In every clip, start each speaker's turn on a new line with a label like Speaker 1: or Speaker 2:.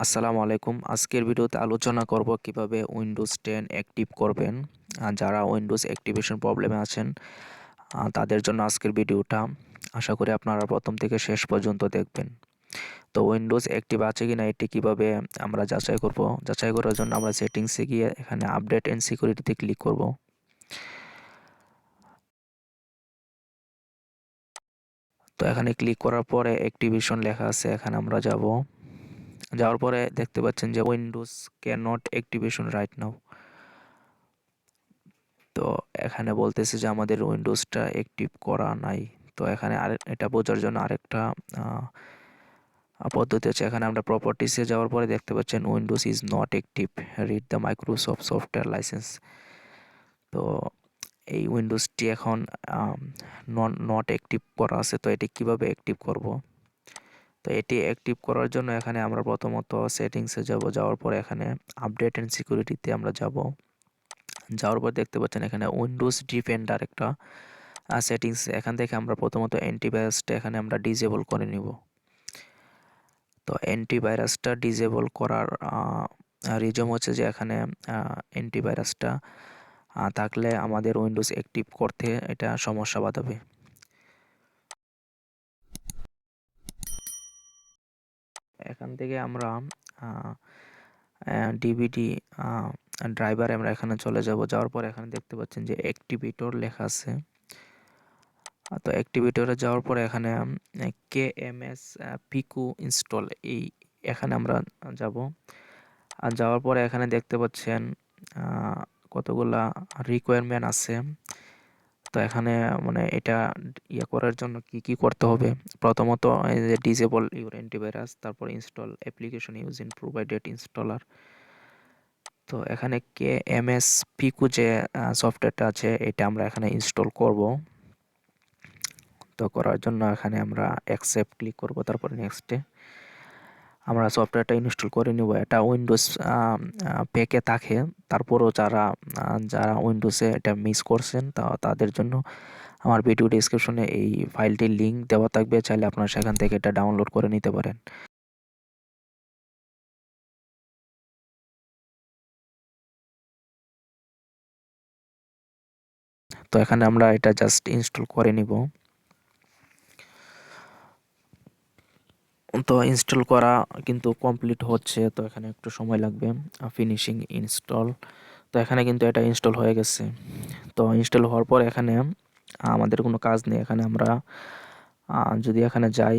Speaker 1: আসসালামু আলাইকুম। আজকের ভিডিওতে আলোচনা করব কিভাবে উইন্ডোজ 10 অ্যাক্টিভ করবেন। যারা উইন্ডোজ অ্যাক্টিভেশন প্রবলেমে আছেন তাদের জন্য আজকের ভিডিওটা। আশা করি আপনারা প্রথম থেকে শেষ পর্যন্ত দেখবেন। তো উইন্ডোজ অ্যাক্টিভ আছে কিনা এটি কিভাবে আমরা যাচাই করব। যাচাই করার জন্য আমরা সেটিংসে গিয়ে এখানে আপডেট এন্ড সিকিউরিটিতে ক্লিক করব। তো এখানে ক্লিক করার পরে অ্যাক্টিভেশন লেখা আছে, এখানে আমরা যাব। যাওয়ার পরে দেখতে পাচ্ছেন যে Windows can not activation right now. তো এখানে বলতেছে যে আমাদের উইন্ডোজটা অ্যাক্টিভ করা নাই। তো এখানে এটা বোঝার জন্য আরেকটা পদ্ধতি আছে। এখানে আমরা প্রপার্টিসে যাওয়ার পরে দেখতে পাচ্ছেন Windows is not active, read the Microsoft software licence. তো এই উইন্ডোজটি এখন নট অ্যাক্টিভ করা আছে। তো এটি কিভাবে অ্যাক্টিভ করব। তো এটি অ্যাক্টিভ করার জন্য এখানে আমরা প্রথমত সেটিংসে যাব। যাওয়ার পরে এখানে আপডেট অ্যান্ড সিকিউরিটিতে আমরা যাব। যাওয়ার পর দেখতে পাচ্ছেন এখানে উইন্ডোজ ডিফেন্ডার একটা সেটিংস। এখান থেকে আমরা প্রথমত অ্যান্টিভাইরাসটা এখানে আমরা ডিসেবল করে নিব। তো অ্যান্টিভাইরাসটা ডিসেবল করার রিজন হচ্ছে যে এখানে অ্যান্টিভাইরাসটা থাকলে আমাদের উইন্ডোজ অ্যাক্টিভ করতে এটা সমস্যা বাঁধাবে। এখান থেকে আমরা ডিভিডি ড্রাইভারে আমরা এখানে চলে যাব। যাওয়ার পর এখানে দেখতে পাচ্ছেন যে অ্যাক্টিভেটর লেখা আছে। তো অ্যাক্টিভেটরে যাওয়ার পরে এখানে কেএমএস পিকু ইনস্টল এখানে আমরা যাব। আর যাওয়ার পরে এখানে দেখতে পাচ্ছেন কতগুলা রিকোয়ারমেন্ট আছে। তো এখানে মানে এটা করার জন্য কি করতে হবে। প্রথমত এই যে ডিসেবল ইউর অ্যান্টিভাইরাস, তারপর install application using provided installer. তো এখানে কেএমএস পিকু যে সফটওয়্যারটা আছে এটা আমরা এখানে ইনস্টল করব। তো করার জন্য এখানে আমরা অ্যাকসেপ্ট ক্লিক করব, তারপরে নেক্সটে আমরা সফটওয়্যারটা ইনস্টল করে নিব। এটা উইন্ডোজ প্যাকে থাকে। তারপরও যারা উইন্ডোজে এটা মিস করছেন তাদের জন্য আমার ভিডিও ডেসক্রিপশনে এই ফাইলটির লিঙ্ক দেওয়া থাকবে, চাইলে আপনারা সেখান থেকে এটা ডাউনলোড করে নিতে পারেন। তো এখানে আমরা এটা জাস্ট ইনস্টল করে নিব। তো ইনস্টল করা কিন্তু কমপ্লিট হচ্ছে। তো এখানে একটু সময় লাগবে, ফিনিশিং ইনস্টল। তো এখানে কিন্তু এটা ইনস্টল হয়ে গেছে। তো ইনস্টল হওয়ার পর এখানে আমাদের কোনো কাজ নেই। এখানে আমরা যদি এখানে যাই,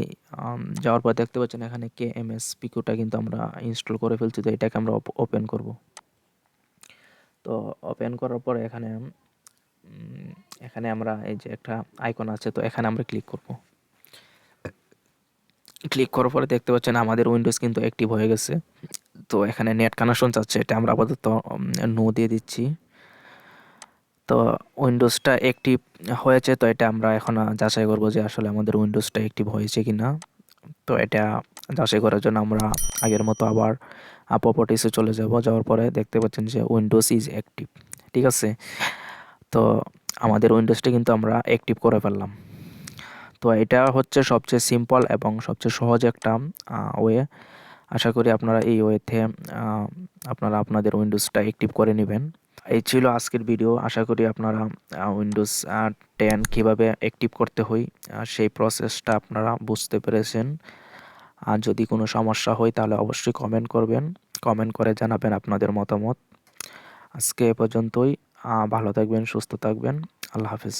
Speaker 1: যাওয়ার পর দেখতে পাচ্ছেন এখানে কেএমএস পিকুটা কিন্তু আমরা ইনস্টল করে ফেলছি। তো এটাকে আমরা ওপেন করব। তো ওপেন করার পরে এখানে আমরা এই যে একটা আইকন আছে, তো এখানে আমরা ক্লিক করব। ক্লিক করার পরে দেখতে পাচ্ছেন আমাদের উইন্ডোজ কিন্তু অ্যাক্টিভ হয়ে গেছে। তো এখানে নেট কানেকশন চাচ্ছে, এটা আমরা আপাতত নো দিয়ে দিচ্ছি। তো উইন্ডোজটা অ্যাক্টিভ হয়েছে। তো এটা আমরা এখন যাচাই করব যে আসলে আমাদের উইন্ডোজটা অ্যাক্টিভ হয়েছে কি না। তো এটা যাচাই করার জন্য আমরা আগের মতো আবার প্রপার্টিসে চলে যাব। যাওয়ার পরে দেখতে পাচ্ছেন যে উইন্ডোজ ইজ অ্যাক্টিভ, ঠিক আছে। তো আমাদের উইন্ডোজটা কিন্তু আমরা অ্যাক্টিভ করে ফেললাম। তো এটা হচ্ছে সবচেয়ে সিম্পল এবং সবচেয়ে সহজ একটা ওয়ে। আশা করি আপনারা এই ওয়েতে আপনারা আপনাদের উইন্ডোজটা অ্যাক্টিভ করে নেবেন। এই ছিল আজকের ভিডিও। আশা করি আপনারা উইন্ডোজ 10 কীভাবে অ্যাক্টিভ করতে হয় সেই প্রসেসটা আপনারা বুঝতে পেরেছেন। আর যদি কোনো সমস্যা হয় তাহলে অবশ্যই কমেন্ট করবেন। কমেন্ট করে জানাবেন আপনাদের মতামত। আজকে এ পর্যন্তই। ভালো থাকবেন, সুস্থ থাকবেন। আল্লাহ হাফেজ।